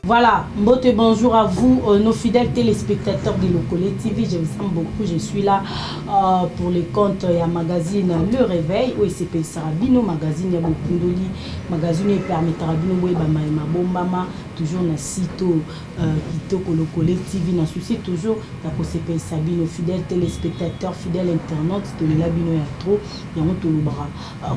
Voilà, bonjour à vous, nos fidèles téléspectateurs de Lokole TV. Je vous aime beaucoup. Je suis là pour les comptes et un magazine Le Réveil. OSP Sarabino, magazine Yabokundoli, magazine Permetarabino, Webama et Mabombama. Toujours na sito Kitoko Lokole TV. Na souci toujours la OSP Sabino, fidèles téléspectateurs, fidèles internautes de l'Abino et trop. Yamoto Lubara,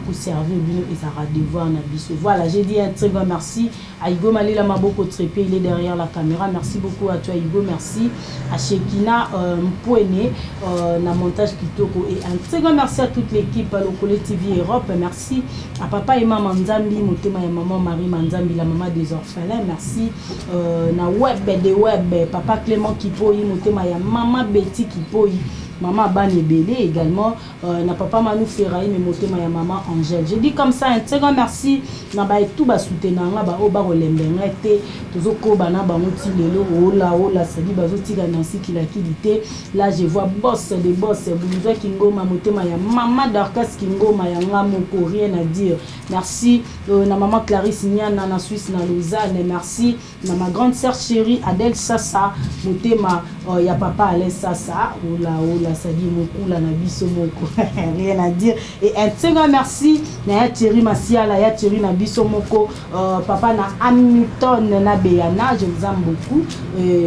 pour servir Bino et Sarah Devoir Nabiso. Voilà, j'ai dit un très grand merci à Igo Malila Maboko Trépé. Il est derrière la caméra. Merci beaucoup à toi Igo. Merci à Shekina Mpouene na montage Kitoko. Et un très grand merci à toute l'équipe Lokole TV Europe. Merci à papa et maman Nzambi, Motema et maman Marie Manzambi, la maman des orphelins. Merci na web des web, papa Clément Kipoyi, Motema et maman Betty Kipoyi. Maman Bani Belé également, na papa Manu Ferraï, mais motema ya maman Angèle. Je dis comme ça un très grand merci. Na ba tout ba soutenanga ba o ba rolembenga te tozoko bana ba moti lelo ola sadi ba zotika nansi kilakilité. Là je vois boss des boss Boulouza Kingoma motema ya maman Darkas Kingoma ya ngamoko, rien à dire. Merci na maman Clarisse Niana na Suisse na Lausanne. Merci na ma grande sœur chérie Adèle Sassa motema ya papa Alain Sassa ola sadi moko la na biso moko. Rien à dire. Et un très grand merci na Thierry Masiala ya Thierry na biso moko, papa na Hamilton na Béana, je vous aime beaucoup.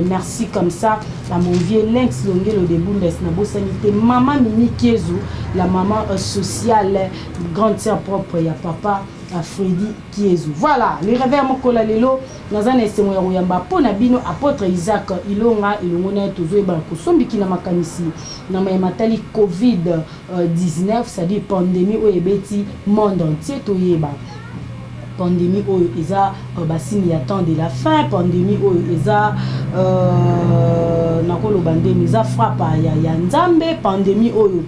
Merci comme ça à mon vieux Lynx Longelo de Bundes na Bosanité, maman Mimi Kiezu, la maman sociale, grande sœur propre ya papa à Freddy Kiezu. Voilà, les réveils mokola lelo naza na esemo ya yamba pona bino apôtre Isaac ilonga ilongona tozo ba ko sombiki na makanisi na matali Covid 19, c'est-à-dire pandémie o ebeti monde entier to yeba. Pandémie oyo eza basini ya temps de la fin, pandémie oyo eza nakolo bandemi eza frappe ya nzambe, pandémie oyo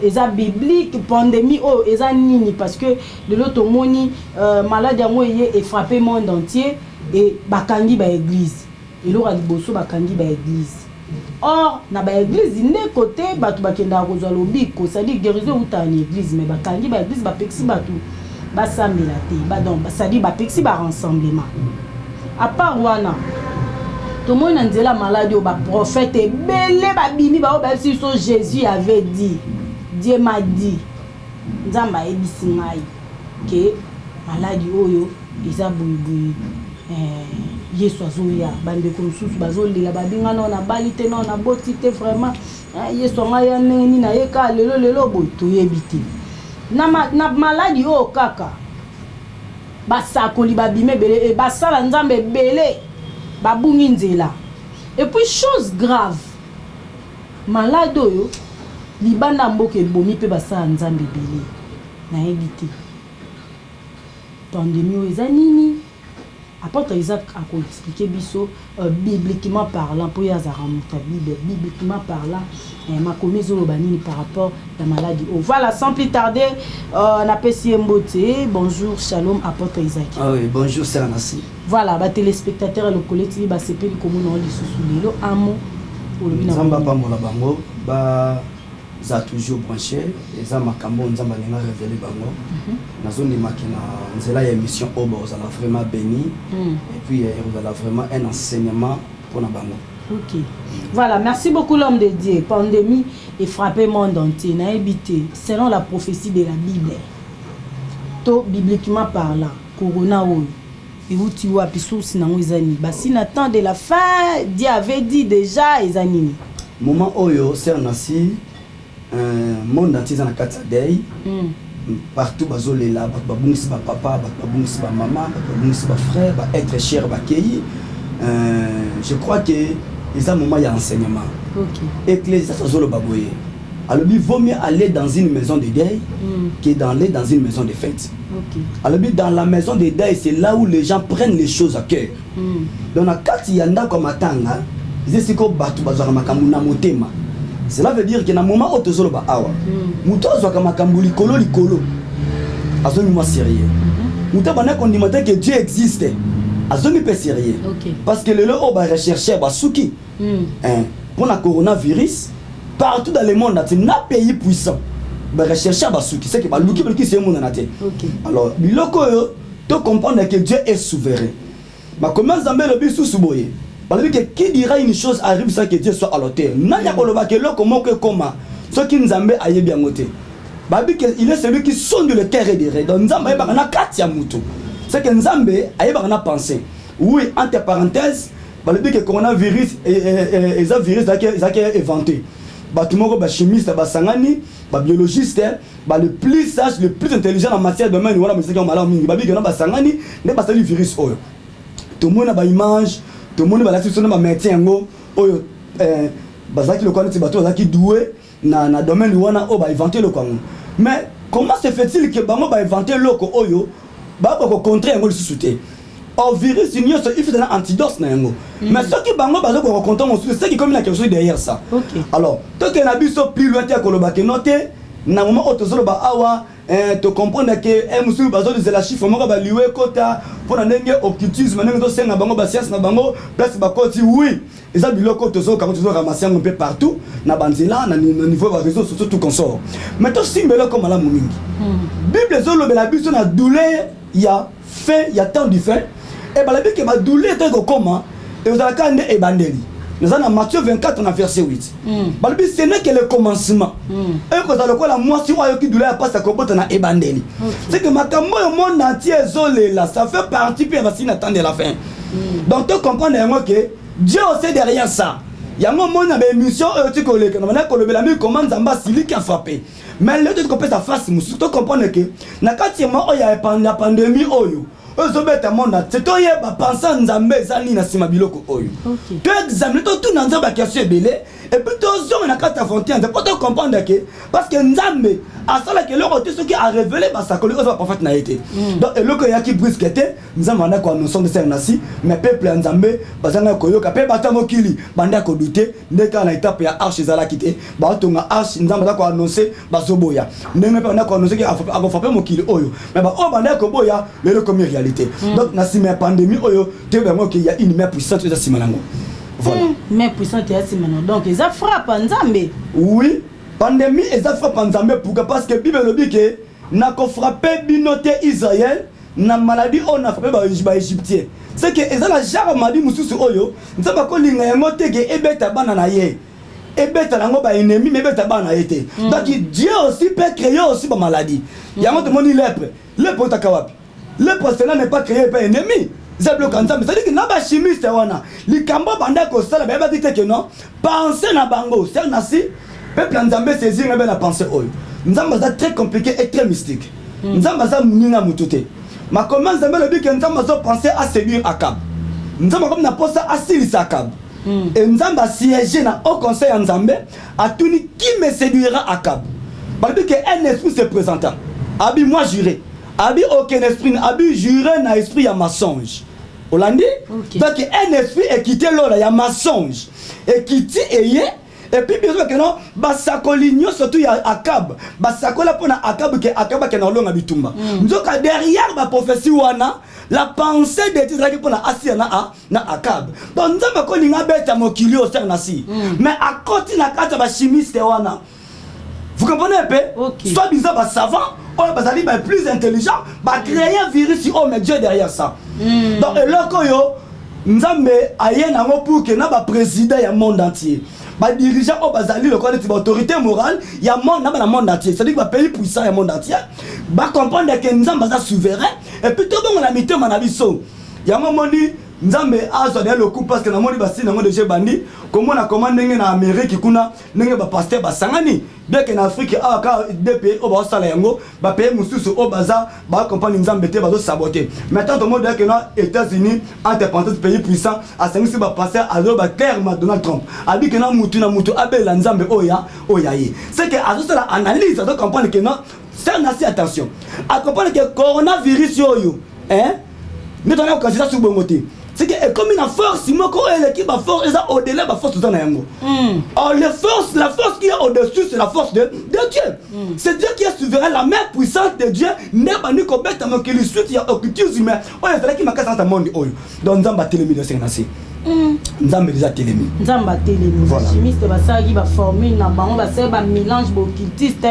eza biblique, pandémie oyo eza nini parce que de l'autre moni malade yango ye frappé monde entier et bakangi ba église eloko liboso bakangi ba église. Or na ba église ne côté batu bakenda kozwa lobiko, c'est-à-dire guérison uta ni église mais bakangi ba église bapexi batu basambela te badon c'est-à-dire bapexi ba rassemblement. À part wana tout le monde a dit la maladie au prophète et belé babini ba si so Jésus avait dit, Dieu m'a dit nzamba ebisi ngai que maladie oyo isa buyi yesu azoya bande comme sous bazolela babinga na balite na botite vraiment yesu ngai ya nini na yeka lelo boy to yebite na maladie o kaka basakoli babime belé et basala nzambe belé babungi nzela. Et puis chose grave, malade oyo libanda mboka ebomi pe basala nzambe belé na yebite pandémie oyo eza nini. Apôtre Isaac a expliqué biso bibliquement parlant pour yazara muta Bible bibliquement parlant ma commise au banini par rapport à la maladie. Oh, voilà, sans plus tarder on a pesi mbote. Bonjour, shalom apôtre Isaac. Ah oui, bonjour c'est Anassi. Voilà, ba téléspectateurs le collectif ba sepeli comme on dit sous lelo amo pour le bina. Zamba pa mola bango ba za toujours branché et ça makambo nzamba lenga révéler bango. Nazo ni makina nzela ya émission oba vous allez vraiment béni et puis vous allez vraiment un enseignement pour na bango. OK. Voilà, merci beaucoup l'homme de Dieu. Pandémie et frappé monde entier na habité selon la prophétie de la Bible. To bibliquement parlant, corona oyo et vous tu vois piso sinango ezani. Basi na temps de la fin, Dieu avait dit déjà ezani. Moment oyo c'est Anassi monde entier dans la katadei partout bazolela babungisi ba papa babungisi ba maman babungisi ba frère ba être cher ba keyi. Je crois que ils ont un moment il y a enseignement Ecclésiaste azolo baboye. Alors il vaut mieux aller dans une maison de deuil que d'aller dans une maison de fête. Alors dans la maison de deuil, c'est là où les gens prennent les choses à cœur. Dans la carte yanda comme atanga, c'est que batu bazara makambu na motema. Cela veut dire que na moment où tozolo ba awa, muto azwa makambu likolo likolo. Azoni moi sérieux. Muto bana qu'on dit que Dieu existe. Azoni pas sérieux. Parce que le lot on va rechercher basuki. Pour le coronavirus, partout dans le monde, il y a un pays puissant. Bah rechercher basuki, c'est que bah luki luki c'est mon anaté. Alors, biloko tu comprends que Dieu est souverain. Mais comment Zambé le bisu suboye? Parce que qui dira une chose arrive sans que Dieu soit à l'auteur. Nanya koloba que lo comment que comment. Ce qui Nzambé aye bien moté. Bah il est celui qui sonde le cœur et des rêves. Donc Nzambé ba na katia muto. C'est que Nzambé aye ba na penser. Oui, entre parenthèses, bah le coronavirus et ça virus ça qui est inventé. Bah tout le monde, bah chimiste, bah sangani, bah biologiste, bah le plus sage, le plus intelligent en matière de domaine, voilà, mais c'est qui ont malade mingi. Bah bien, bah sangani, n'est pas ça le virus oyo. Tout le monde a bah image, tout le monde a la situation bah médecin ngo oyo, bah ça qui le connaît, c'est bah tout ça qui doué, na domaine wana oh bah inventé le quoi. Mais comment se fait-il que bah moi bah inventé le quoi oyo, bah au contraire ngo le sous-souté. Or virus il faut un antidote na yango. Mais ceux qui bango bazo ko content on sait qui comme il y a quelque chose derrière ça. Alors toi que na biso plus loin te ko lobake noter na moment autosolo ba awa te comprendre que musu bazo de la chiffre moko ba liwe kota pour na ndenge occultisme ndenge to senga bango ba science na bango place ba koti oui eza biloko tozo ka tozo ramasser un peu partout na banzela na niveau ba réseaux sociaux tout consort. Mais to simbelo comme la mingi. Bible zo lobela biso na douleur il y a fait il y a temps du fait. Et bien, la Bible qui m'a doulé est comment? Et vous avez qu'à et bandeli. Nous avons Matthieu 24, on a verset 8. La Bible, ce n'est que le commencement. Et vous avez quoi la moitié qui doulé à passer à compoter na ebandeli. C'est que ma cambo le monde entier zolé là, ça fait partie puis va s'y attendre la fin. Donc tu comprends que Dieu aussi derrière ça. Il y a un moment où une émission tu connais que la Bible comment Zamba Sili qui a frappé. Mais le truc qu'on peut sa face, tu comprends que na quand il y a la pandémie oyo. Ozobeta monde c'est toi yeba penser nzambe ezali na sima biloko oyo tu examine tout na nzambe question belé et puis tozonga na kata fontaine pour te comprendre que parce que nzambe asala que le côté ce qui a révélé basakoli ozo prophète na été donc eloko ya ki brisquete nzambe na ko annoncer de ça nasi mais peuple nzambe bazanga koyoka pe batamokili banda ko douter ndeka na étape ya arche ezala kité batonga arche nzambe za ko annoncer bazoboya ndenge pe na ko annoncer que a frappé mokili oyo mais ba o banda ko boya le comme réalité. Donc na sima pandémie oyo te vraiment qu'il y a une main puissante za sima nango. Voilà. Main puissante ya sima nango. Donc ça frappe nzambe. Oui, pandémie et ça frappe nzambe pourquoi parce que Bible le dit que na ko frapper binote Israël na maladie on a frappé ba égyptien. C'est que ezala genre maladie mususu oyo nzamba ko linga yango te ke ebeta bana na ye. Ebeta nango ba ennemi mais ebeta bana yete. Donc Dieu aussi peut créer aussi ba maladie. Yango te moni lèpre. Lèpre takawapi. Le procédé n'est pas créé par ennemi. C'est-à-dire que n'a pas chimiste wana. Les cambo banda ko sala ba dit que non. Penser na bango, c'est nasi. Peuple nzambe saisir na la pensée oyo. Nzamba ça très compliqué et très mystique. Nzamba ça muninga mututé. Ma comment nzambe le dit que nzamba ça penser à séduire Akab. Nzamba comme na posa asili Akab. Et nzamba siéger na au conseil nzambe a tout ni qui me séduira Akab. Parce que un esprit se présenta. Abi moi juré. Abi aucun esprit, abi juré na esprit ya mensonge. Olandi? Donc un esprit est quitté là, ya mensonge. Et quitté et puis bien sûr que non, basakoligno surtout ya Akab. Basakola pona Akab que Akab ke na longa bitumba. Nzoka derrière ba prophétie wana, la pensée de Dieu qui pona assia na Akab. Donc nzamba ko linga beta mokili au ser nasi. Mais à côté na kata ba chimiste wana. Vous comprenez un peu? Soit bizarre ba savant on va plus intelligent, va créer un virus oh mais Dieu derrière ça. Donc là yo nzambe aye nango pour que na ba président ya monde entier. Ba dirigeant au bazali le connaître autorité morale, il y a monde na monde entier. C'est-à-dire que pays puissant ya monde entier. Ba comprendre que nzambe ça souverain et puis tout bon on a mis na biso. Ya moment dit nzambe azwa le coup parce que na moni basi nango déjà bandi comment na commande na Amérique kuna ndenge ba pasteur basangani bien que na Afrique aka deux pays au ba sala yango ba pays mususu au baza ba compagnie nzambe te bazo saboter maintenant tout le monde que na États-Unis entre parenthèses pays puissants a sangisi ba pasteur azo ba clairement Donald Trump a dit que na mutu abela nzambe oya ye c'est que azo la analyse azo comprendre que non c'est assez attention à comprendre que coronavirus yo hein nous on a considéré sur bongoté c'est que comme une force moi quand l'équipe a force ça au-delà de force tout en yango la force qui est au-dessus c'est la force de Dieu c'est Dieu qui est souverain la main puissante de Dieu n'est pas ni complètement que lui suite il y a occulture humaine on est là qui m'a cassé dans monde oyo donc nzamba télémi de senasi nzamba déjà télémi nzamba télémi chimiste basaki ba formule na bango basé ba mélange ba occultiste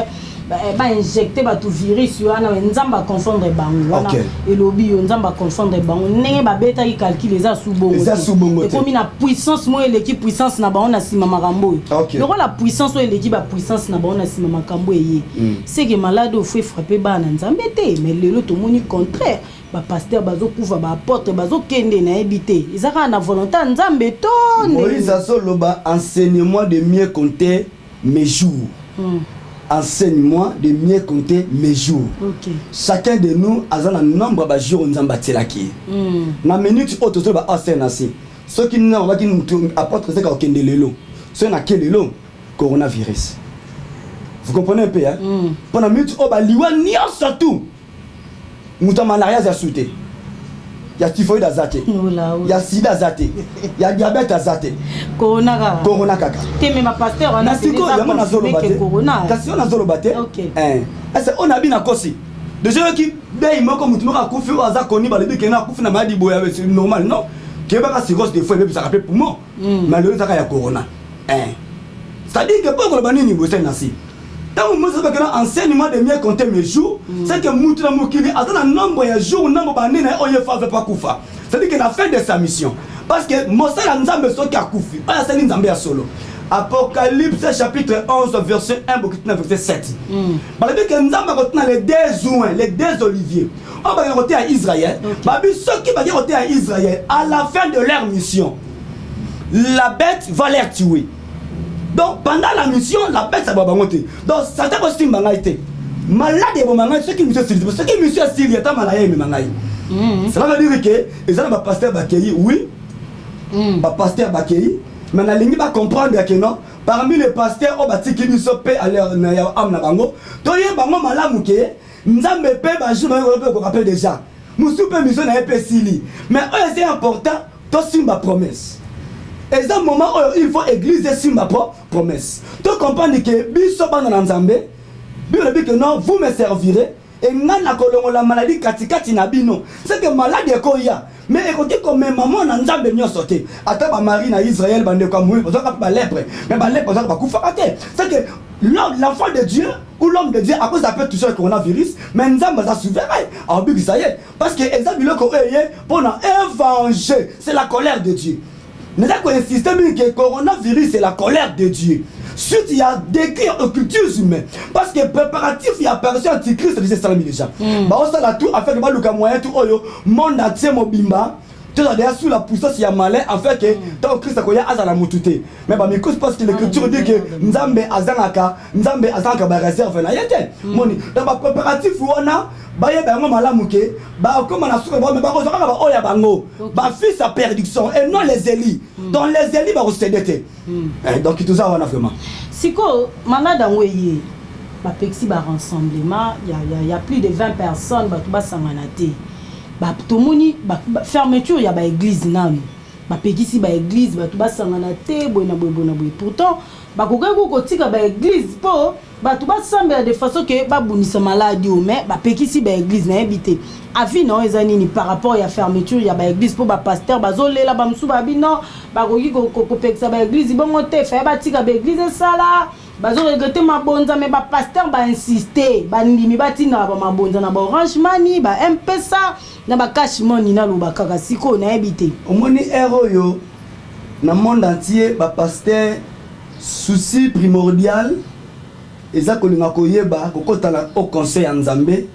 ba injecter ba tout virus wana nzamba confondre bango wana elobi yo nzamba confondre bango ndenge ba beta ki calculer za subongo et comme na puissance moi l'équipe puissance na bango na sima makambo loko la puissance ou l'équipe ba puissance na bango na sima makambo eye c'est que malade au fait frapper ba na nzambe te mais lelo to moni contraire ba pasteur bazo kuva ba apôtre bazo kende na ebité ezaka na volonté nzambe to Moïse azoloba enseigne-moi de mieux compter mes jours enseigne-moi de mieux compter mes jours. Chacun de nous a un nombre de jours où nous avons na minute où nous avons enseigné. Ceux qui nous apportent ce qu'on a dit, ceux qui ont dit le coronavirus. Vous comprenez un peu hein? Pendant la minute où nous avons surtout, nous avons malaria à souter. Il y a typhoïde à zaté, il y a sida à zaté, il y a diabète à zaté. Corona kaka. Te mais ma pasteur on a dit que corona. Kasi on a zolo baté. Est-ce on a bien kosi. De gens qui bay moko mutu moko akufi o aza koni ba lebi kena akufi na madi boya c'est normal non. Ke ba ka cirrhose des fois même ça rappelle poumon. Mais le ça ya corona. C'est-à-dire que pour le banini bo c'est nasi. Tant moi ça que enseignement de mieux compter mes jours, c'est que mutu na mokili atana nombre ya jours nombre banini na oye fa pas kufa. C'est-à-dire que la fin de sa mission. Parce que Mosala Nzambe soki akufi, aya sali Nzambe ya solo. Apocalypse chapitre 11 verset 1 verset 7. Parce que Nzambe kotina les deux oins, les deux oliviers. On va côté à Israël. Babi ceux qui va côté à Israël à la fin de leur mission. La bête va les tuer. Donc pendant la mission, la bête ça va monter. Donc ça t'a aussi mangaité. Malade et mangaité ceux qui monsieur Syrie, ceux qui monsieur Syrie est malade mais mangaité. Ça veut dire que les gens va pasteur Bakei oui. Ba pasteur Bakei mais na lingi ba comprendre que non parmi les pasteurs au batiki biso pe à leur na ya am na bango to ye bango malamu ke nzambe pe ba jour ko rappelle déjà musu pe mission na pe sili mais c'est important to simba promesse et dans moment où il faut église simba promesse to comprendre que biso bana na nzambe Bible dit que non vous me servirez et ngana kolongo la maladie katikati na bino c'est que malade ko ya mais écoutez comme maman na nzambe nyo sauté ata ba mari na Israël bande comme oui parce que ba lèpre mais ba lèpre ça ba kufa até c'est que l'enfant de Dieu ou l'homme de Dieu à cause d'appel toucher le coronavirus mais nzambe ça souverain en Bible ça y est parce que exemple le ko pour na évangile c'est la colère de Dieu n'est pas un système que coronavirus c'est la colère de Dieu. Suite il y a des occultures humaines parce que préparatif il y a personne antichrist c'est ça déjà bah on ça tout afin que ba luka moyen tout oyo monde entier mobimba tout ça derrière sous la puissance il y a malin en fait que tant Christ a koya azala mutute mais bah miko parce que l'écriture dit que nzambe azanga ba réserve na yete moni dans ba préparatif wana ba yeba ngo malamu ke ba comme na souka ba ko zaka ba oya bango ba fils à perdition et non les élis donc les élis ba recédete donc tout ça wana vraiment siko malade ngoyé ba pexi ba rassemblement il y a plus de 20 personnes ba tuba sanganate ba tomoni ba fermeture ya ba église nami ba pekisi ba église ba tuba sanganate boina boy pourtant ba kokako kotika ba église po ba tuba sambela de façon que ba bunisa maladie mais ba pekisi ba église na habité avi non ezani ni par rapport ya fermeture ya ba église po ba pasteur bazolela ba musu ba bino ba koki ko pekisa ba église bongo te fa ba tika ba église sala bazo regretter mabonza mais ba pasteur ba insister ba ndimi batina ba mabonza na ba Orange Money ba M-Pesa na ba cash money na loba kaka siko na habité omoni héros yo na monde entier ba pasteur souci primordial eza kolinga koyeba kokotala au conseil ya Nzambe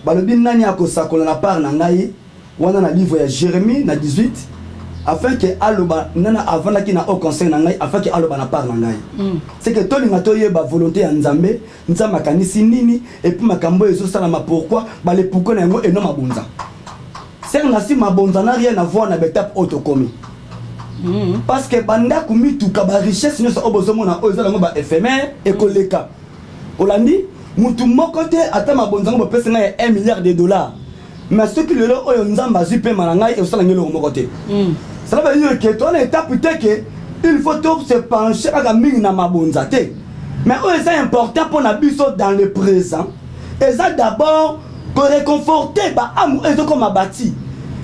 balobi nani akosakola na part na ngai wana na livre ya Jérémie na 18 afin que aloba nana avant qui na au conseil na ngai afin que aloba na part na ngai c'est que tolinga toyeba volonté ya nzambe nzambe makanisi nini et puis makambo ezo salama pourquoi ba le pourquoi na yango eno mabonza c'est na si mabonza na rien à voir na betape autokomi parce que banda kumituka ba richesse nyonso obozomona oyo ezala ngo ba éphémère ekoleka olandi mutu moko te ata mabonza ngo bopesa ngai 1 milliard de dollars mais ce qui le lo oyo nzamba azu pe malanga et osala ngelo moko te ça veut dire que toi l'étape que il faut tout se pencher à mingi na mabonza te mais c'est important pour na biso dans le présent et ça d'abord que réconforter ba amu et comme abati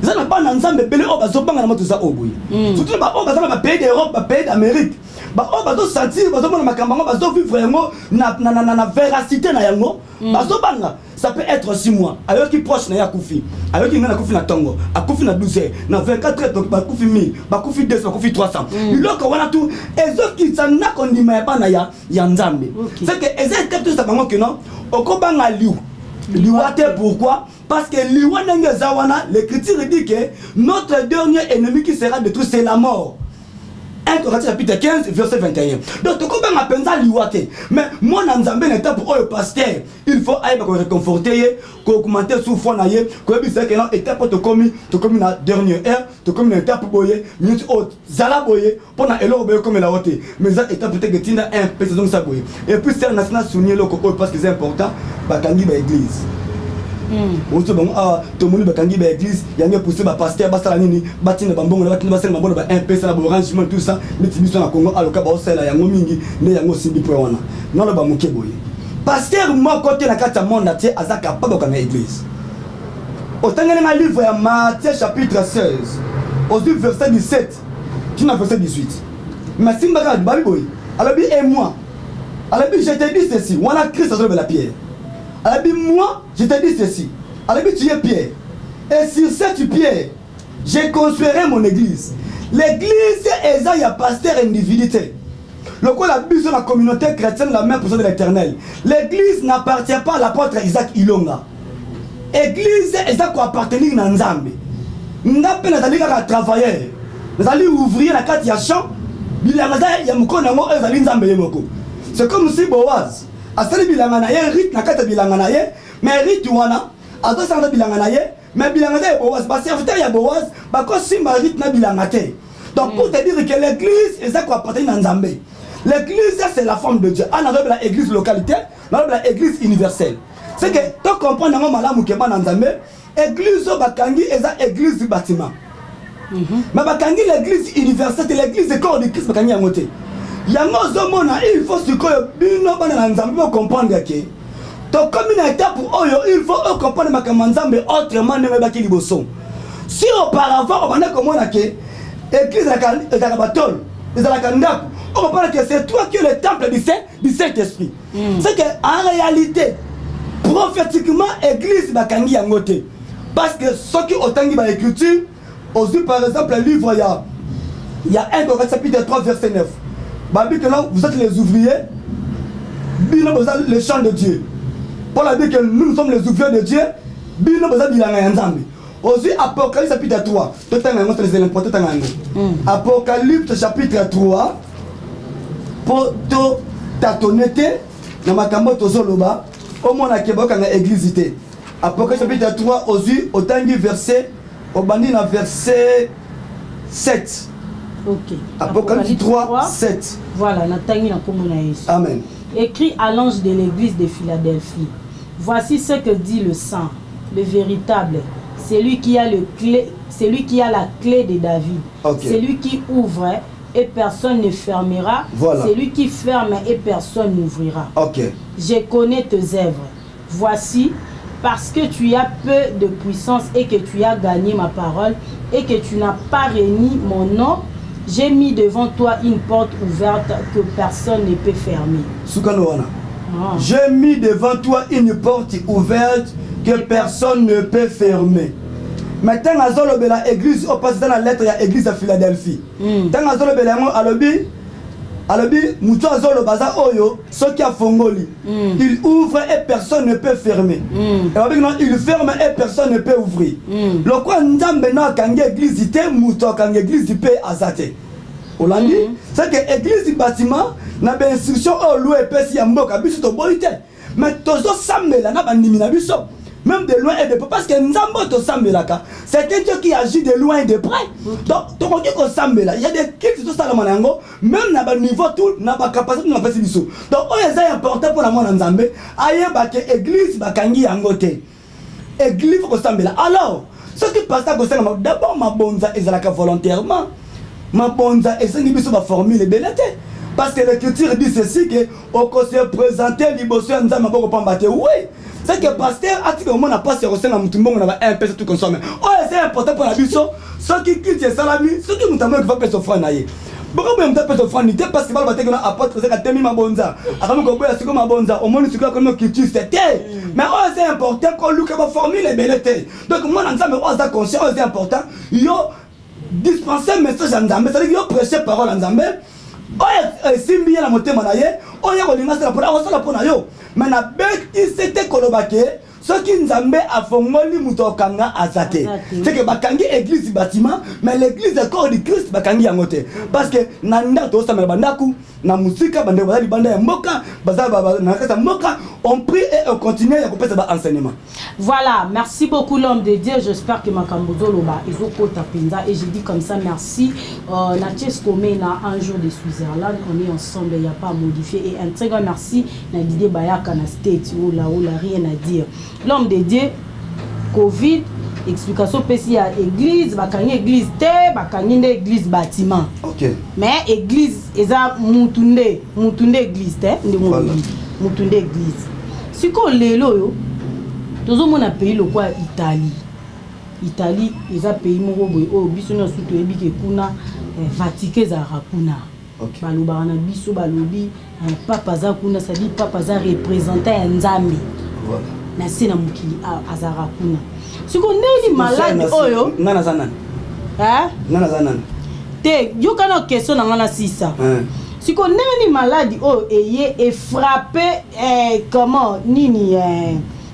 ça n'a pas ensemble belé o bazo banga na moto za oboyi surtout ba o bazo ba pays d'Europe ba pays d'Amérique ba o bazo sentir bazo mona makamba bazo vivre yango na véracité na yango bazo banga ça peut être 6 mois alors qui proche na ya kufi alors qui na kufi na tongo a kufi na 12 heures na 24 heures donc ba kufi 1000 ba kufi 200 ba kufi 300 iloko wana tout ezo ki tsana kondima ya bana ya nzambe c'est que ezé capte ça bango que non okobanga liwate pourquoi parce que liwa nenge zawana l'écriture dit que notre dernier ennemi qui sera détruit c'est la mort. 1 Corinthiens chapitre 15 verset 21. Donc tu comprends ma penza liwate mais moi na nzambe na étape au pasteur il faut aller pour réconforter ko augmenter souffrance na ye ko bisa que non étape to commis na dernière heure to commis na étape boye minute haute zala boye pour na elo boye comme la haute mais ça étape peut-être tinda un peu donc ça boye et puis c'est national souligner le ko parce que c'est important bakangi ba église oto bon to moni bakangi ba église yango pousser ba pasteur basala nini batina bambongo na batina basala bambongo ba MP ça na arrangement tout ça mitibiso na Congo aloka ba osala yango mingi ne yango simbi po wana non ba muke boye pasteur mo côté na kata monde atie azaka pabo kana église otangana na livre ya Matthieu chapitre 16 au verset 17 jusqu'à verset 18 mais simba ka ba boye alors et moi alors je te dis ceci wana Christ sur la pierre. Alors moi, je te dis ceci. Alors tu es Pierre. Et sur cette pierre, je construirai mon église. L'église est un pasteur individuel. Le quoi la bise de la communauté chrétienne la même personne de l'Éternel. L'église n'appartient pas à l'apôtre Isaac Ilonga. L'église est ça qui appartient à Nzambe. N'appelle nazali kaka travailleur. Nazali ouvrier na kati ya champ. Bilanga ya mukona ngo ezali Nzambe yemoko. C'est comme si Boaz asali bilanga na ye rit na kata bilanga na ye mais rit wana azo sanga bilanga na ye mais bilanga na Boaz ba serviteur ya Boaz ba ko simba rit na bilanga te. Donc pour te dire que l'église est ça qui appartient à Nzambe. L'église c'est la forme de Dieu. On a la église localité, on a la église universelle. C'est que tu comprends dans malamu ke ba Nzambe, église bakangi eza église bâtiment. Mais bakangi l'église universelle, l'église du corps de Christ bakangi yangote. Yango zomona il faut ce que bino bana Nzambe comprendre que to comme une étape oyo il faut comprendre makambo Nzambe autrement ne ba ki liboso. Si auparavant on va comprendre que église la batole, la kandaku, on comprend que c'est toi qui es le temple du Saint-Esprit. C'est que en réalité prophétiquement église bakangi yangote parce que ceux qui otangi ba écriture aussi par exemple le livre il y a 1 Corinthiens chapitre 3 verset 9. Babi que là vous êtes les ouvriers, bino vous êtes les champs de Dieu. Paul a dit que nous sommes les ouvriers de Dieu, bino vous êtes bilanga nzambe. Aussi Apocalypse chapitre 3. C'est l'important. Apocalypse chapitre 3. Pour t'atonner, dans ma camotte zoloba, au moins à Québec dans l'église. Apocalypse chapitre 3 aussi au tangi verset au bandi na verset 7. OK. Apocalypse 3 7. Voilà, na tangi na kombo na Yesu. Amen. Écrit à l'ange de l'église de Philadelphie. Voici ce que dit le saint, le véritable. C'est lui qui a la clé de David. Okay. C'est lui qui ouvre et personne ne fermera. Voilà. C'est lui qui ferme et personne n'ouvrira. Okay. Je connais tes œuvres. Voici, parce que tu as peu de puissance et que tu as gagné ma parole et que tu n'as pas renié mon nom, j'ai mis devant toi une porte ouverte que personne ne peut fermer. J'ai mis devant toi une porte ouverte que personne ne peut fermer. Maintenant, l'église, on passe dans la lettre, il y a l'église de Philadelphie. Dans l'église, alobi mutu azolo baza oyo soki afongoli il ouvre et personne ne peut fermer et non il ferme et personne ne peut ouvrir lokwa nzambe na akangi église te mutu akangi église pe azate olandi c'est que église bâtiment na ba instruction o loué pesi ya mboka biso to boite mais tozo sambela na bandimi na biso même de loin et de près parce que nzambo to sambelaka c'est un Dieu qui agit de loin et de près donc to kongi ko sambela il y a des cultes to sala manango même na ba niveau tout na ba capacité na pesi biso donc o est important pour la mona nzambe ayeba que église bakangi yango te église ko sambela alors ce qui passe à cause d'abord ma bonza ezalaka volontairement ma bonza esengi biso ba formule belete parce que l'écriture dit ceci que on se présenter liboso nzambe boko pambate oui c'est que pasteur a dit que on n'a pas se ressentir na mutumbo na ba un peu tout consommer oh c'est important pour la biso ce qui quitte salami ce qui mutambo qui va faire offrande na ye beaucoup même faire offrande n'était parce que ba bateka na apôtre c'est que temi ma bonza akamu ko boya siko ma bonza au monde siko comme qui tu c'était mais oh c'est important qu'on look ba formule belete donc moi nzambe oh ça conscient c'est important yo dispenser message à nzambe c'est-à-dire yo prêcher parole à nzambe oya simbi na motema na ye oya kolinga sala pona osala pona yo mais na beki c'était kolobake soki nzambe afongoli muto okanga azate c'est que bakangi église bâtiment mais l'église corps du Christ bakangi yango te parce que nanda to samela bandaku na musika bande bazali banda ya mboka bazaba na kasa mboka on prie et on continue à couper ça enseignement. Voilà, merci beaucoup l'homme de Dieu, j'espère que Makambozo Loba ezokota penza et je dis comme ça merci Natchez Komena un jour de Switzerland, on est ensemble, il n'y a pas à modifier et un très grand merci Nadide Bayaka na state ou là rien à dire. L'homme de Dieu Covid explication pesi à église bakangi église te bakangi nde église bâtiment. OK. Mais église eza mutunde église te ndi mutunde église. Siko lelo yo tozomona pays lokwa Italie eza pays moko boye oyo biso nyonso toyebi ke kuna Vatican ezalaka kuna. Balobaka na biso balobi papa aza kuna c'est-à-dire papa aza représentant ya nzambe. Voilà. Na se na mokili azalaka kuna. Siko ndeli malade oyo nana zanana. Hein? Nana zanana. Te yo kana question na ngana sisa. Siko ndeli malade oyo eye frappé comment nini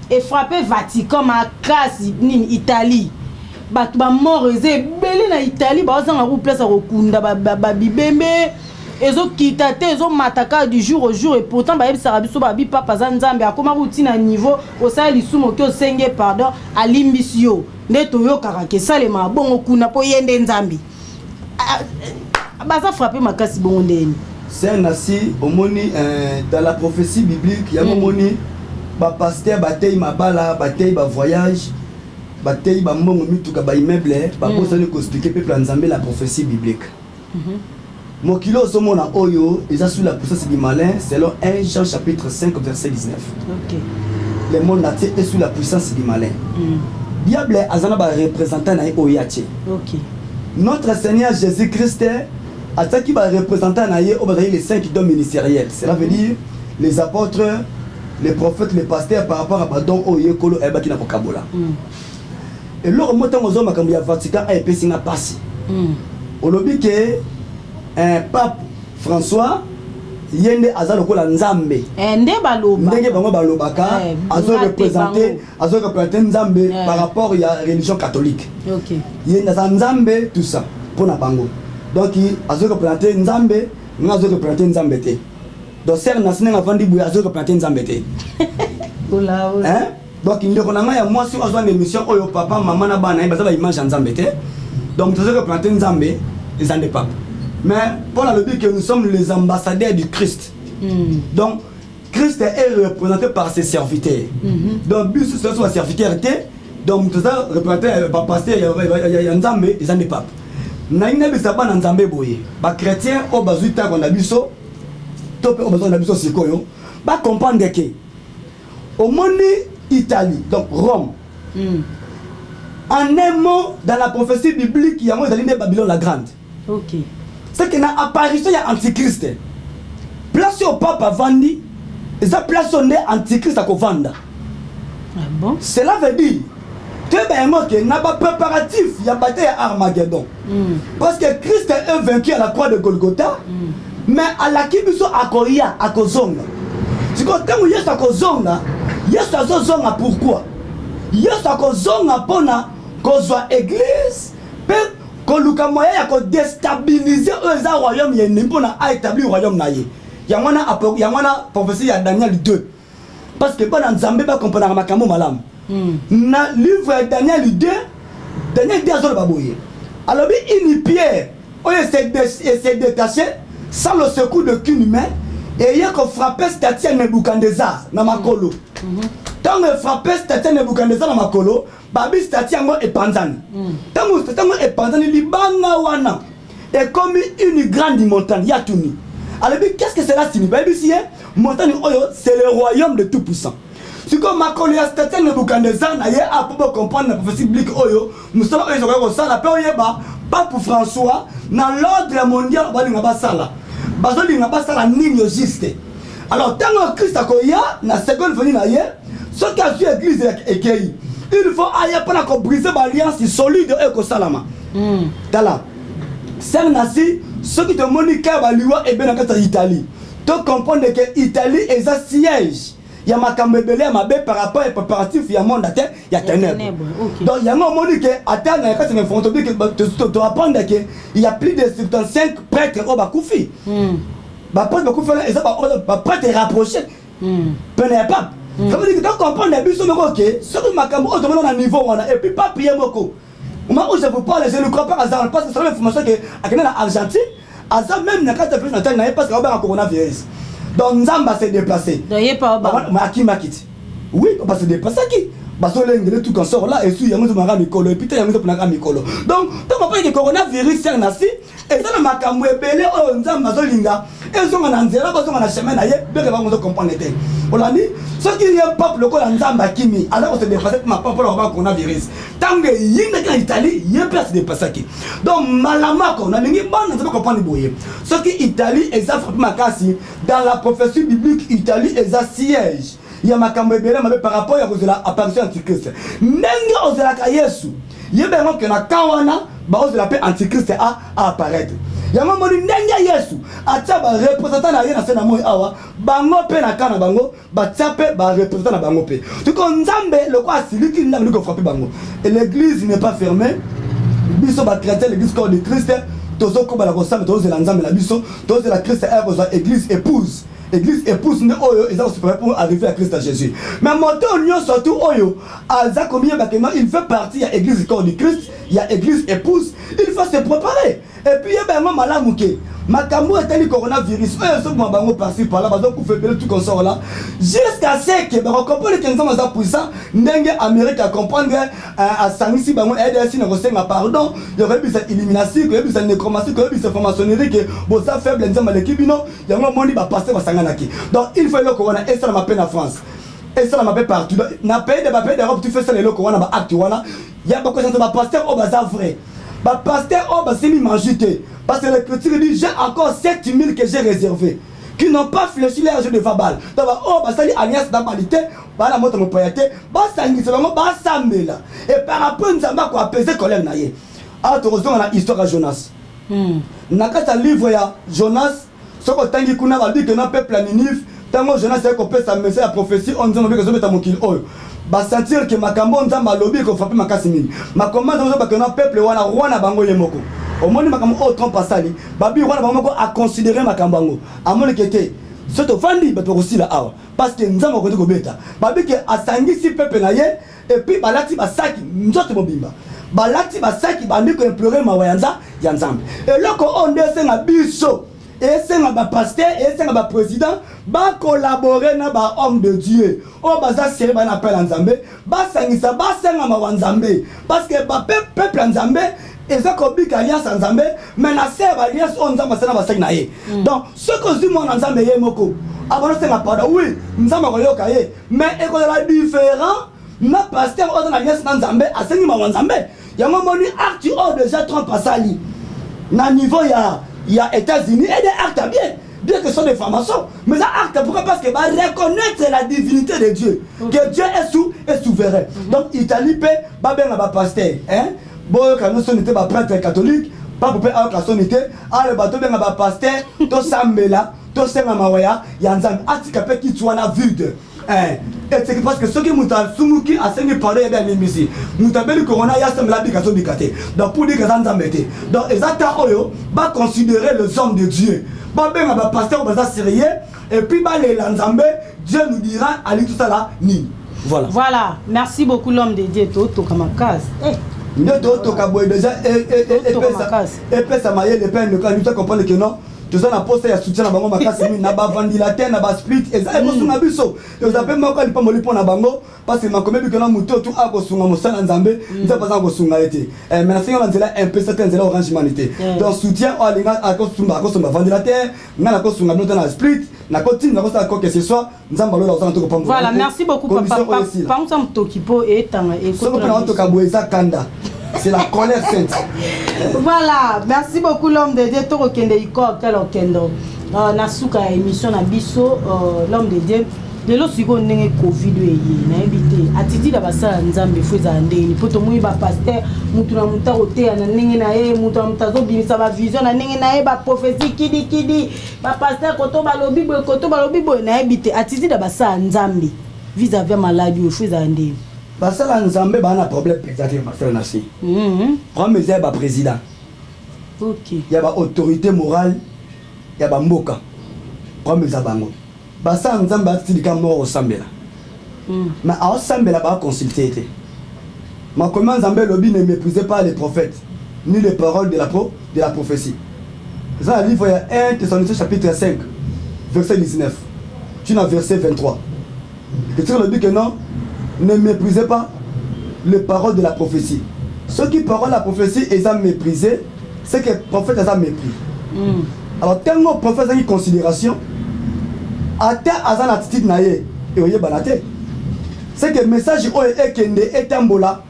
et frappé Vatican ma classe nini Italie bato ba mort ezebele na Italie ba zanga ku place akokunda ba bibembe ezo kita te ezo mataka du jour au jour et pourtant ba yebisa biso ba bi papa za nzambe akoma ruti na niveau osala lisumo ke osenge pardon alimbisio ndeto yo karake salema bongo kuna po yende nzambe baza frappé makasi bongo ndeni c'est un assis omoni dans la prophétie biblique ya momoni ba pasteur batei mabala batei ba voyage batei ba mbongo mituka ba immeuble ba bosani ko expliquer peuple nzambe la prophétie biblique. Mokilo somona oyo eza sous la puissance du malin selon 1 Jean chapitre 5 verset 19. OK. Le monde entier est sous la puissance du malin. Diable azana ba représentant na oyache. OK. Notre Seigneur Jésus-Christ ataki ba représentant na ye obazali les 5 dons ministériels. Cela veut dire les apôtres, les prophètes, les pasteurs par rapport à badon oye kolo ebaki na kokabola. Et lors motango zo makambo ya Vatican a epesi na pasi. Olobi ke un pape François yende azalo kola nzambe nde baloba ndenge bango balobaka azo représenter nzambe par rapport à religion catholique. OK. Yende za nzambe tout ça pour na bango. Donc azo représenter nzambe, ngazo représenter nzambe te. Donc ser nasine ngafandi buya azo représenter nzambe te. Ola ola. Hein? Donc ndeko nanga ya moi si azo une émission oyo papa maman na bana baza ba image nzambe te. Donc azo représenter nzambe les ande pape. Mais Paul a dit que nous sommes les ambassadeurs du Christ. Donc, Christ est représenté par ses serviteurs. Donc, bis ce soit serviteur, donc tout ça représenté par pasteur, il y a Nzambe, ils ont des papes. Naïna bisaba na Nzambe boye. Ba chrétien au bazuita qu'on a biso, topé au besoin de biso sikoyo, ba comprendre que au monde Italie, donc Rome. En un mot, dans la prophétie biblique, il y a moi de Babylone la grande. OK. C'est que dans l'apparition il y a antichrist. Place au pape à Vandi, et ça place au nez antichrist à Kovanda. Ah bon? Cela veut dire que n'a pas préparatif, il y a bataille à Armageddon. Parce que Christ est vaincu à la croix de Golgotha. mais alaki biso akoya akozonga siko ntango yesu akozonga yesu azozonga pourquoi yesu akozonga mpona kozwa église mpe koluka moyen ya kodestabilize oyo eza royaume yene mpona aétablir royaume na ye yango wana prophétie ya Daniel 2 parce que bana nzambe bakomponaka makambo malamu na livre ya Daniel 2 azoloba boye alobi une pierre oyo s'est détachée sans le secours d'aucune main et il a frappé statue à Nebuchadnezzar na makolo tant que frappé statue à Nebuchadnezzar na makolo babi statue yango epanzani tango epanzani libanga wana et comme une grande montagne yatuni alors qu'est-ce que cela signifie babi si montagne oyo c'est le royaume de tout puissant si comme makolo ya statue à Nebuchadnezzar na ye a pour comprendre la prophétie biblique oyo musala oyo zoko sala pe oyeba Pape François na l'ordre mondial balinga basala bazolinga basala nini juste alors tant que Christ akoya na seconde venue na ye ce qu'a su église ekei il faut aller pour briser l'alliance solide et kosalama tala c'est nasi ce qui te monica baliwa et bien en Italie tu comprendre que Italie est un siège il y a makambo ebele mabe par rapport au préparatif il y a monde à terre il y a ténèbres donc il y a un moment que à terre na ka se font dire que tu apprendre que il y a plus de 75 prêtres au bakufi ba prêtre bakufi là et ça ba prêtre rapproché prenez pas ça veut dire que tu comprendre biso moko que ce que makambo au demande na niveau on et puis pas prier moko moi où je vous parle je ne crois pas hasard parce que c'est l'information que à Canada Argentine hasard même na ka te faire na terre na parce que ba coronavirus. Donc Nzamba s'est déplacé. Oui, on va se déplacer qui? Parce que tout quand sort là et puis il y a un mara mikolo et puis il y a un mara mikolo. Donc tant qu'on que coronavirus c'est nasi et ça le makambo ebele o Nzamba zolinga et sont en nzela parce qu'on a chemin na ye bien que va comprendre té. On a dit ce qui est peuple ko Nzamba kimi alors on se déplacer pour ma peuple le coronavirus. Tant que yinga en Italie, il y a pas se déplacer qui. Donc malamako na ningi bon Nzamba comprendre boye. Ce qui Italie exact makasi dans la prophétie biblique Italie est un siège. Il y a makambo ebele mabe par rapport à l'apparition antichrist. Ndenge ozela Yesu. Yebemo que na kawana ba ozela pe antichrist a apparaître. Ya mama ni ndenge Yesu atia ba représentant na ye na sena moyi awa bango pe na kana bango ba tiape ba représentant na bango pe. Tu ko Nzambe le quoi siliki ndambi ko frapper bango. Et l'église n'est pas fermée. Biso ba chrétien l'église corps de Christ. Tozoko ba la kosamba tozela Nzambe la biso tozela Christ a église épouse. Église épouse ne oyo et ça se prépare pour arriver à Christ à Jésus. Mais monter au union surtout oyo alza combien bakema il fait partie il y a église corps du Christ, il y a église épouse, il faut se préparer. Et puis il y a ben malamuke. Makambo est coronavirus. Oyo so bango par-ci par là donc vous faites tout comme ça là jusqu'à ce que ba comprendre que nous sommes puissant ndenge Amérique à comprendre à sangisi bango RDC na kosenga pardon, il y aurait eu cette élimination, il y aurait eu cette nécromancie, il y aurait eu cette franc-maçonnerie que bon ça faible nzamba l'équipe non, il y a un monde va passer va sanganaki. Donc il faut le corona et ça la m'appelle en France. Et ça la m'appelle partout. Na pays d'Europe tu fais ça le corona ba acte wana. Il y a beaucoup de gens ba pasteur au bazar vrai. Ba pasteur au ba semi manjité. Parce que le chrétien dit j'ai encore 7000 que j'ai réservé qui n'ont pas fléchi les jeux de Vabal. Donc oh ba sali alliance d'abalité, ba la moto mo poyate, ba sangi selon ba sambela. Et par rapport nzamba ko apaiser colère na ye. Ah tu reçois la histoire à Jonas. Nakata livre ya Jonas, ce que tangi kuna ba dit que na peuple à Ninive, tango Jonas a copié sa message la prophétie on dit que zo meta mokil oyo. Ba sentir que makambo nzamba lobi ko frapper makasi mini. Makomba zo ba que na peuple wana roi bango yemoko. Au moins makambo o trompe pasali, babi roi bango a considérer makambango. Amone kete. Soto fandi ba to aussi là awa parce que nzamba ko ko beta. Babi que asangi si peuple na ye et puis balati ba saki nzoto mobimba. Balati ba saki bandi ko implorer mawayanza ya nzambe. Et loko on dese na biso et c'est un pasteur et c'est un président va collaborer na ba homme de Dieu o baza seri ba na appel nzambe ba sangisa ba senga ma nzambe parce que ba peuple nzambe eza ko bika alliance nzambe mais na ser alliance on nzamba sana ba senga ye donc ce que dit mon nzambe ye moko abona senga pardon oui nzamba ko yoka ye mais e ko la différent na pasteur o na alliance nzambe asengi ma nzambe yango moni acte o déjà trompe pasali na niveau il y a États-Unis et des actes bien que ce sont des formations, mais ça acte pourquoi parce que va reconnaître la divinité de Dieu, que Dieu est souverain. Donc Italie peut pas bien pasteur, hein? Bon quand nous sommes pas prêtre catholique, pas pour faire la sonité le bateau bien ba pasteur to sambela to senga mawaya ya nzambe atika pe ki tuana vide et c'est parce que ceux qui muta sumuki a sengi parler bien limisi muta beli corona ya sembla bika so bikate donc pour dire que ça nzambe te donc ezata oyo ba considérer les hommes de Dieu ba benga ba pasteur ba sérieux et puis ba les nzambe Dieu nous dira allez tout ça là ni voilà merci beaucoup l'homme de Dieu to kamakas to kaboy déjà et ça maille le pain le quand tu comprends que non tu as un poste à soutien à bango makasi na ba ventilateur na ba split et ça ko sunga biso et vous appelez moi quand pas molipo na bango parce que ma commis que na muto tout a ko sunga mosala nzambe nza pas ko sunga été mais na singa nzela un peu certain nzela orange humanité donc soutien o alinga a ko sunga ventilateur na ko sunga note na split na ko tin na ko ça que ce soit nzamba lo la to ko pambo voilà merci beaucoup papa par exemple tokipo et tanga et ko na to ka boeza kanda. C'est la colère sainte. Voilà, merci beaucoup l'homme de Dieu. Toro kende iko tel okendo. Nasuka émission na biso l'homme de Dieu. De lo siko ndenge Covid na ebité. Atiti da basa nzambe fuza ndeni. Poto muyi ba pasteur mutu na muta roté na ndenge na ye mutu na mutazo bimisa ba vision na ndenge na ye ba prophétie kidi. Ba pasteur koto ba lobi boy na ebité. Atiti da basa nzambe. Vis-à-vis maladie fuza ndeni. Parce que l'ensemble a un problème pédagogique, Marcel Nassi. Prends mes ailes, président. Ok. Il y a une autorité morale, il y a un mboka. Prends mes ailes, bango. Parce que l'ensemble a dit qu'il y a mort au Sambela. Mais à Sambela, il va consulter. Mais comment l'ensemble lobby ne méprisait pas les prophètes, ni les paroles de la prophétie. C'est ça, le livre 1 Thessaloniciens chapitre 5, verset 19. Tu as verset 23. Et tu as dit que non. Ne méprisez pas les paroles de la prophétie. Ceux qui parlent la prophétie, ils ont méprisé, c'est que le prophète a mépris. Alors, tellement le prophète a une considération, à terre, à une attitude naïe, et vous voyez, c'est que le message est un bola,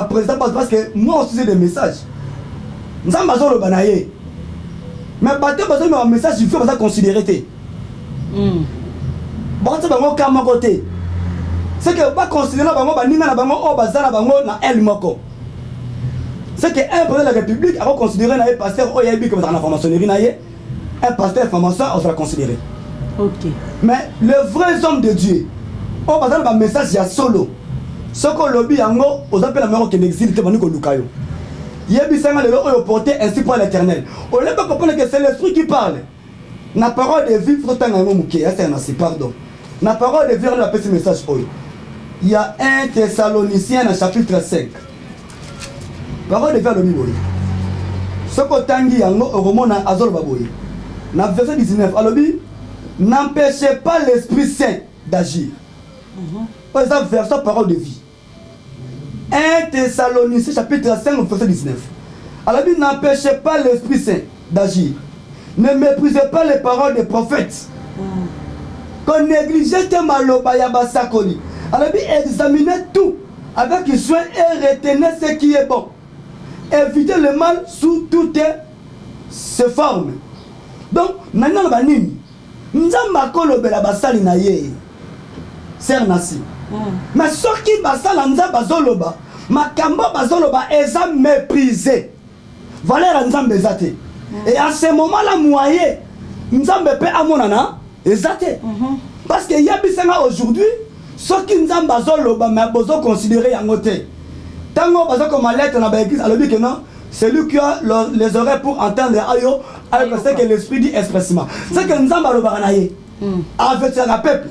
président, parce que moi aussi j'ai des messages. Nous avons besoin de banaïe. Mais le message, il faut considérer. Bon, c'est un côté. C'est que pas considérer bango baninga na bango o bazala bango na el moko. C'est que un président de la République a considéré na pasteur o yebi que dans la franc-maçonnerie na ye un pasteur franc-maçon on va considérer. OK. Mais le vrai homme de Dieu o bazala ba message ya solo. Ce que lobby yango aux appelle la mort qui exil te baniko lukayo. Yebi sanga le o porté ainsi par l'Éternel. On ne peut pas comprendre que c'est l'esprit qui parle. La parole de vie faut tanga ngo muké, c'est un pardon. La parole de vie on appelle ce message oyo. Il y a 1 Thessaloniciens dans chapitre 5. Parole de faire le Bible. Ce que tangi yango romona azol baboy. Dans verset 19, alobi n'empêchez pas l'Esprit Saint d'agir. Par exemple, verset parole de vie. 1 Thessaloniciens chapitre 5 verset 19. Alobi n'empêchez pas l'Esprit Saint d'agir. Ne méprisez pas les paroles des prophètes. Qu'on néglige tes maloba ya basakoli. Alors, examinez tout avec soin et retenez ce qui est bon. Évitez le mal sous toutes ses formes. Donc, maintenant, nous avons la basali na ye. C'est nasi. Mais ce qui basala nza bazoloba, makambo bazoloba eza méprisé. Valeur nzambe ezate. Et à ce moment-là, moyen nzambe pe amonana ezate. Parce que yabisanga aujourd'hui ceux qui nous ont bazoloba mais besoin considérer yango te. Tango bazo comme lettre na ba église alors que non, c'est lui qui a les oreilles pour entendre ayo avec ce que l'esprit dit expressément. C'est que nous avons baloba na ye. Avec le peuple.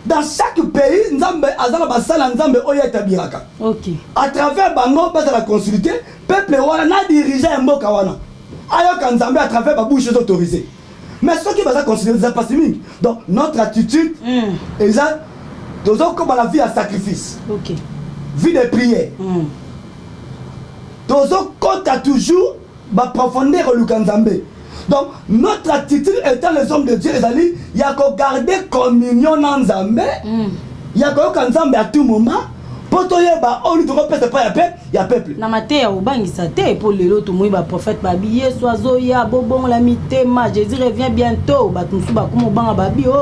Dans chaque pays, nous avons azala basala nzambe oyo etabiraka. OK. À travers bango basa la consulter, peuple wana na diriger mboka wana. Ayo kan nzambe à travers ba bouche autorisée. Mais ceux qui basa considérer ça pas mingi. Donc notre attitude exact. Nous avons comme la vie à sacrifice. OK. Vie de prière. Nous avons compte à toujours ma profondeur au Lukanzambe. Donc notre attitude étant les hommes de Dieu, il y a qu'à garder communion dans Nzambe. Il y a qu'à Nzambe à tout moment. Pour toi, on ne peut pas y a peuple. Na maté ya ubangisa te pour les autres moi prophète babiye soiseau ya bobon la mitema Jésus revient bientôt batumsu ba comme banga babio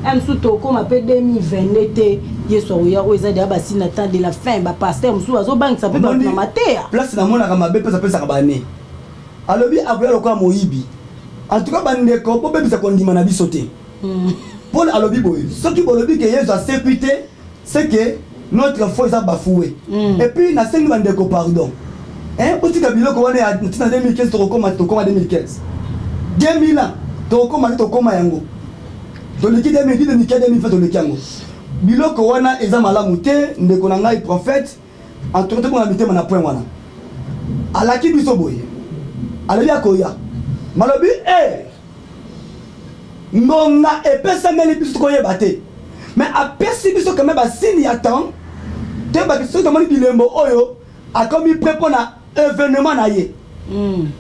amsu toko ma pe 2022 te yeso ya oza de ba sina temps de la fin ba pasteur musu azo bangisa pe na maté place na mona ka mabe pesa pesa ka bané alobi akoya lokola moyibi en tout cas bandeko po bebisa kondima na biso te Paul alobi boye soki bolobi ke Yesu a sécurité c'est que notre foi est bafouée et puis na sengi bandeko pardon otika biloko wana ya tina 2015 tokoma 2015 2000 ans tokoma yango toleki 2010 2020 toleki yango biloko wana eza malamu te ndeko na ngai prophète en tout cas na mitema na point wana alaki biso boye alobi akoya malobi ngonga epesameli biso koyeba te mais apesi biso quand même basini ya temps te bakiso tomoni bilembo oyo akomi prêt pour na événement na ye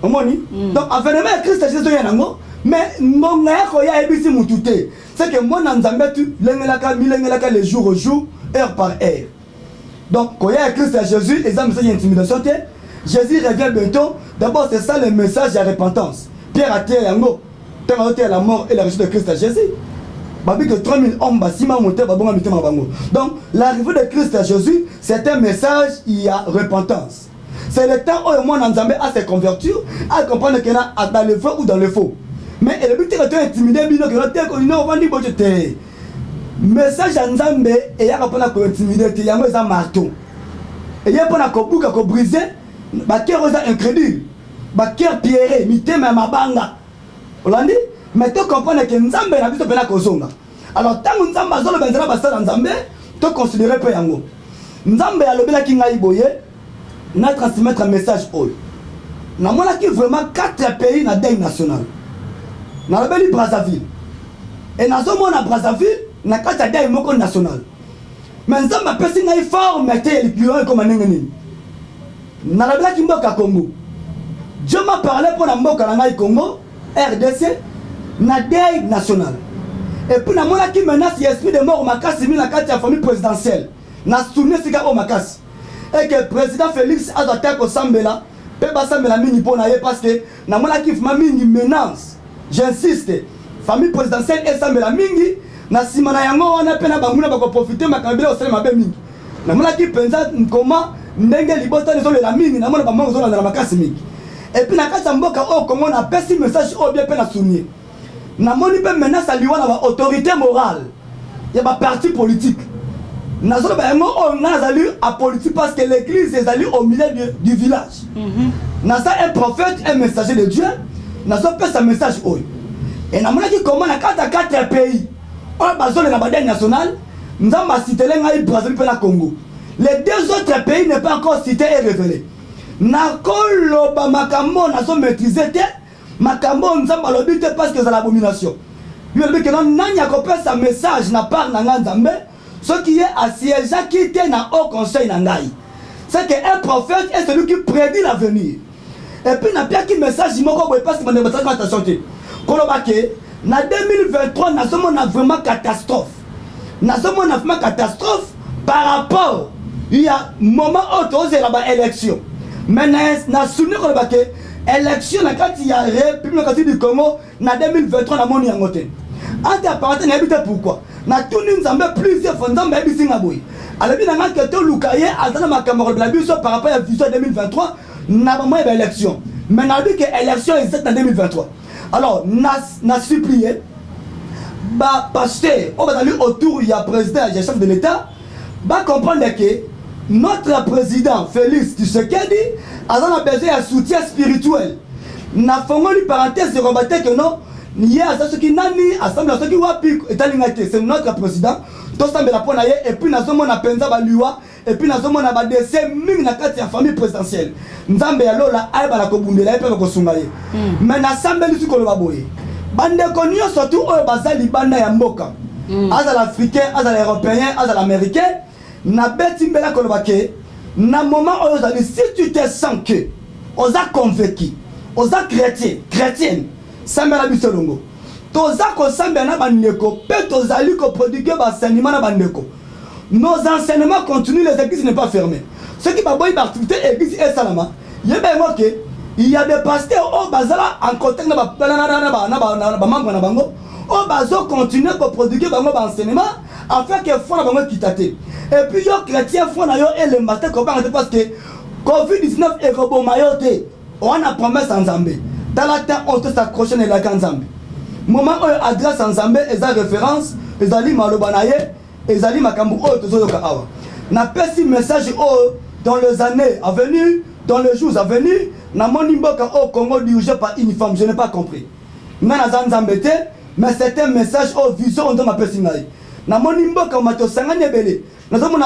omoni donc événement ya Christ Jésus ya nango mais ngonga ya koya ebisi mutu te c'est que moi na nzambe tu lengelaka le jour au jour heure par heure donc koya ya Christ Jésus et ça message intimidation te Jésus revient bientôt d'abord c'est ça le message de repentance Pierre a été yango tant à la mort et la résurrection de Christ Jésus babi que 3000 hommes basima monté babonga mitema bango donc l'arrivée de Christ Jésus c'est un message il y a repentance c'est le temps où le monde en Zambie a se convertir à comprendre qu'il y a dans le faux ou dans le faux mais le but est de intimider bino que l'autre non vandi bojeté message en Zambie et y a pas na intimider il y a un marteau et y a pas na kobuka ko briser ba cœur incrédule ba cœur pierré mitema mabanga olandi mais tu comprends que Nzambe na biso pena kozonga alors tant Nzambe azolo benzela basala Nzambe tu considérer pe yango Nzambe alobela ki ngai boye na transmettre un message oyo na mona ki vraiment 4 pays na deuil national na lobeli Brazzaville et na zomona Brazzaville na kata deuil moko national mais Nzambe apesi ngai forme te likiyo comme ndenge nini na lobela ki mboka Congo Dieu m'a parlé pour la mboka na ngai Congo RDC na deuil national et puis na mona ki menace esprit de mort makasi mi na kati ya famille présidentielle na souvenir sika o makasi et que président Félix azata ko sambela pe ba sambela mingi pona ye parce que na mona ki fuma mingi menace j'insiste famille présidentielle et sambela mingi na sima na yango wana pe na banguna ba ko profiter makabila o sele mabe mingi na mona ki penza comment ndenge libota les la mingi na mona ba mango zo na makasi mingi et puis na kati ya mboka o Congo na pesi message o bien pe na souvenir na moni pe menace aliwa na ba autorité morale ya ba parti politique na zo ba ngo on na zali à politique parce que l'église est allée au milieu du village na ça un prophète un messager de Dieu na zo pe sa message o et na mona ki comment na 4 pays on ba zo na ba deuil national nzamba citele ngai Brazzaville pe na Congo les 2 autres pays n'est pas encore cité et révélé na koloba makambo na zo maîtriser te makambo nzamba lobi te parce que c'est l'abomination lui lobi que non nanya ko pesa message na part na nzambe ce qui est assiégé qui était na au conseil na ngai c'est que un prophète est celui qui prédit l'avenir et puis na pia ki message moko boy parce que mon message attention te koloba ke na 2023 na somo na vraiment catastrophe par rapport il y a moment où tu as la élection mais na souvenir koloba ke élection na kati ya République du Congo na 2023 na moni yango te ante appartenir na habité pourquoi na tuni nzambe plusieurs fois nzambe bisinga boy alobi na ngaka to lukaye azana makambo la biso par rapport à vision 2023 na ba moya élection mais na dit que élection exacte en 2023 alors na supplié ba pasteur on va aller autour il y a président et chef de l'état ba comprendre que notre président Félix Tshisekedi a besoin de soutien spirituel. Na fongoli parenthèse de combattre que non, ni a ça ce qui nani assemble ce qui wapi etalingate c'est notre président. Tout ça me la pona et puis na zomo na penza ba liwa et puis na zomo na ba décès mingi na kati ya famille présidentielle. Nzambe ya lola ay ba la ko bundela pe ko sungaye. Mais na sambeli su ko lo baboye. Bande ko nyo surtout o bazali banda ya mboka. Azal africain, azal européen, azal américain. Na beti mbela kolobake na moment où vous allez si tu te sens que oza convaincu oza chrétienne sambela bisolongo toza ko sambela bandeko pe tozali ko prodiguer ba enseignement na bandeko nos enseignements continuent les églises n'est pas fermées ceux qui ba boy activité église et salama yeba ngo ke il y a des pasteurs au bazala en contact na ba membre na bango au bazo continuer ko prodiguer bango ba enseignement afin que fona bango kitate. Et puis yo chrétien fona yo et le matin parce que Covid-19 est rebomayoté on a promesse en Zambé. Dans la terre, on te s'accroche à la Kanzambé. Moment où adresse en Zambé, et sa référence, et Zali Malobanaye, et Zali Makambu, et Tozoyoka Awa. N'a pas si message dans les années à venir, dans les jours à venir, n'a mon imboka au Congo dirigé par une femme, je n'ai pas compris. N'a pas Zambété, mais c'est un message au vision de ma personne. N'a mon imboka mato sangane belé. Nous avons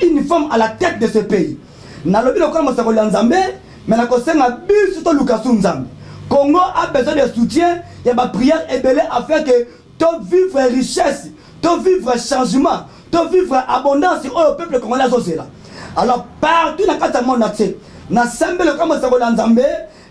une femme à la tête de ce pays. N'a le bilan comme ça en Zambé, mais la conseille a bu sur Lukasu Nzambe. Congo a besoin de soutien, il y a ma prière et belé afin que ton vivre richesse, ton vivre changement, ton vivre abondance au peuple congolais là. Alors partout dans le monde entier, na semble comme ça en Zambé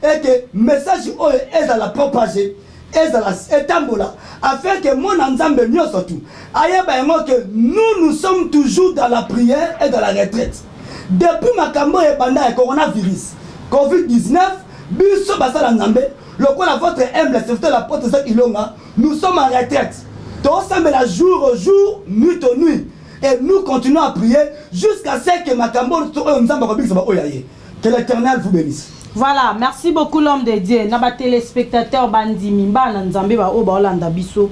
et que message est à la propager. Et tambola afin que mon Nzambe mieux surtout. Ayeba que nous sommes toujours dans la prière et dans la retraite. Depuis Makambo et Banda et coronavirus, Covid-19, biso basala Nzambe, le quoi la votre humble serviteur la porte de Ilonga, nous sommes en retraite. Tout ça mais la jour au jour, nuit au nuit. Et nous continuons à prier jusqu'à ce que Makambo Nzambe oyaye. Que l'Éternel vous bénisse. Voilà, merci beaucoup l'homme de Dieu. Naba téléspectateurs bandimi ba na Nzambe ba o ba olanda biso.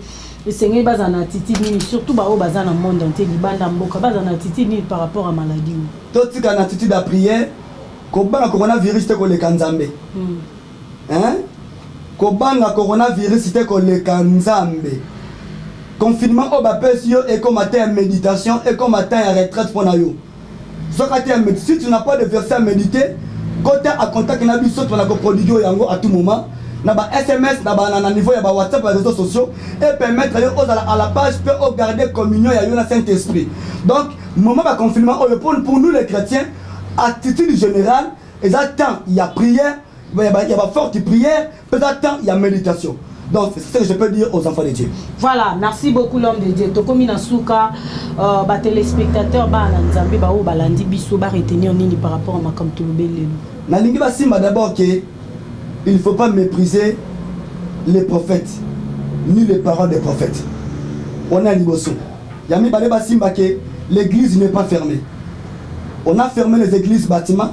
Seigneur bazana titi ni surtout ba o bazana monde entier libanda mboka bazana titi ni par rapport à maladie. Toti kana titi da prière ko banga coronavirus te ko le Nzambe. Hein? Ko banga coronavirus te ko le Nzambe. Confinement au ba pesio et comme matin méditation et comme matin retraite pour na yo. Si tu n'as pas de verset à méditer, quand tu as contact avec les autres, tu peux prodiguer à tout moment. Tu as SMS, tu as niveau de WhatsApp, les réseaux sociaux, et permettre à la page de garder communion et le Saint-Esprit. Donc, moment de confinement, pour nous les chrétiens, attitude générale, il y a prière, il y a forte prière, peut-être il y a méditation. Donc, c'est ce que je peux dire aux enfants de Dieu. Voilà, merci beaucoup l'homme de Dieu. Tokomi Nasuka, téléspectateurs, Nzambe, Balandi, Bisso, retenir nini par rapport à Makam Touloubé. Nalingi Basima d'abord qu'il ne faut pas mépriser les prophètes, ni les paroles des prophètes. On a Liboso. Yami Bale Basima que l'église n'est pas fermée. On a fermé les églises bâtiments,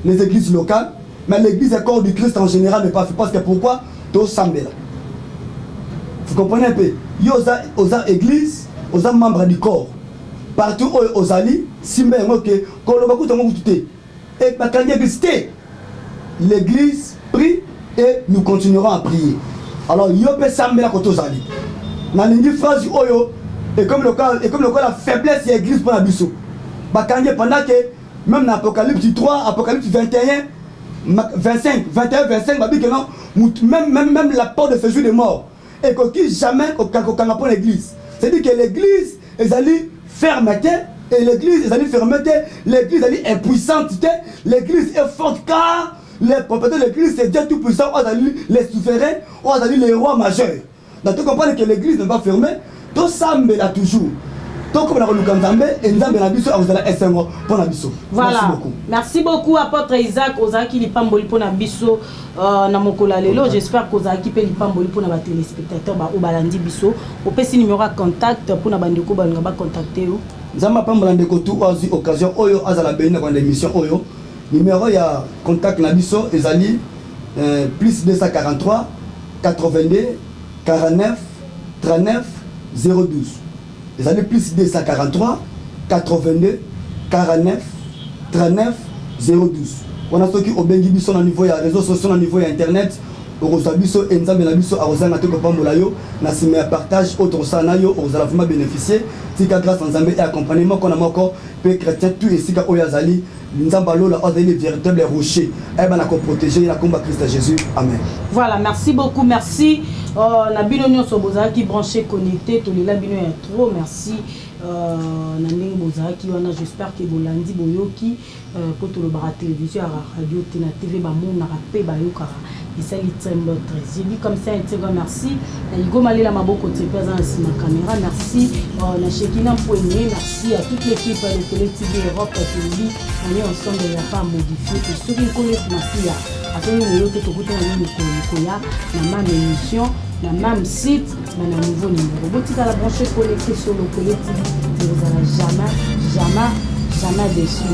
les églises locales, mais l'église et corps du Christ en général n'est pas fermée. Parce que pourquoi? Tout semble là. Vous comprenez un peu? Il y a église, il y a membres du corps. Partout où il y a Simba et Moké, quand on va écouter, et l'église prie et nous continuerons à prier. Alors, il y a Samba là quand on a dit. Dans les phrase et comme le cas la faiblesse de l'église pour la biso. Pendant que même dans Apocalypse 3, Apocalypse 21, 25, 21, 25, même la porte de séjour des morts. Et que jamais qu'on l'église. C'est-à-dire que l'église est allée fermeté et l'église est allée fermeté, l'église est impuissante, l'église est forte car les propriétaires de l'église c'est Dieu tout puissant, on a dit les souverains, on a dit les rois majeurs. Donc tu comprends que l'église n'est pas fermée, tout ça mais là toujours. Donc comme on a lu Nzambe et Nzambe na biso azala esengo pour na biso. Voilà. Merci beaucoup apôtre Isaac Ozaki lipamboli pour na biso na mokola lelo. J'espère que Ozaki pe lipamboli pour na ba téléspectateurs ba obalandi biso. Opesi numéro de contact pour na bandeko ba ngaba contacter yo. Nzamba pambala ndeko tout ozi occasion oyo azala bena kwa l'émission oyo. Numéro ya contact na biso ezali plus 243 82 49 39 012. Les années plus 243, 82, 49, 39, 012. On a ceux qui ont béni au niveau des réseaux sociaux, au niveau internet. Rosabiso et Nzambe Nabiso a Rosana Teko Pambolayo, Nasime partage autre sanayo, Rosala vraiment bénéficié. Si grâce à Nzambe et accompagnement qu'on a encore, peu chrétien, tout et si Oyazali, Nzambalo la ordre les véritables rochers. Eh ben, on protéger la combat Christ Jésus. Amen. Voilà, merci beaucoup, merci. Nabino Nyon Soboza qui branché, connecté, tous les labino est trop, merci. Nandeng Boza qui wana j'espère que Bolandi Boyoki pour tout le bar télévision à radio Tena TV ba mon na rapé ba yokara ça il tremble très j'ai dit comme ça un très grand merci Igo Malila Maboko te présent sur ma caméra merci na Shekina Poigné merci à toute l'équipe de Télé TV Europe TV on est ensemble il n'y a pas à modifier que ceux qui connaissent merci à ceux qui nous ont écouté na ma émission la même site, mais un nouveau numéro. Boutique à la branche connectée sur le Collet TV. Vous n'allez jamais déçu.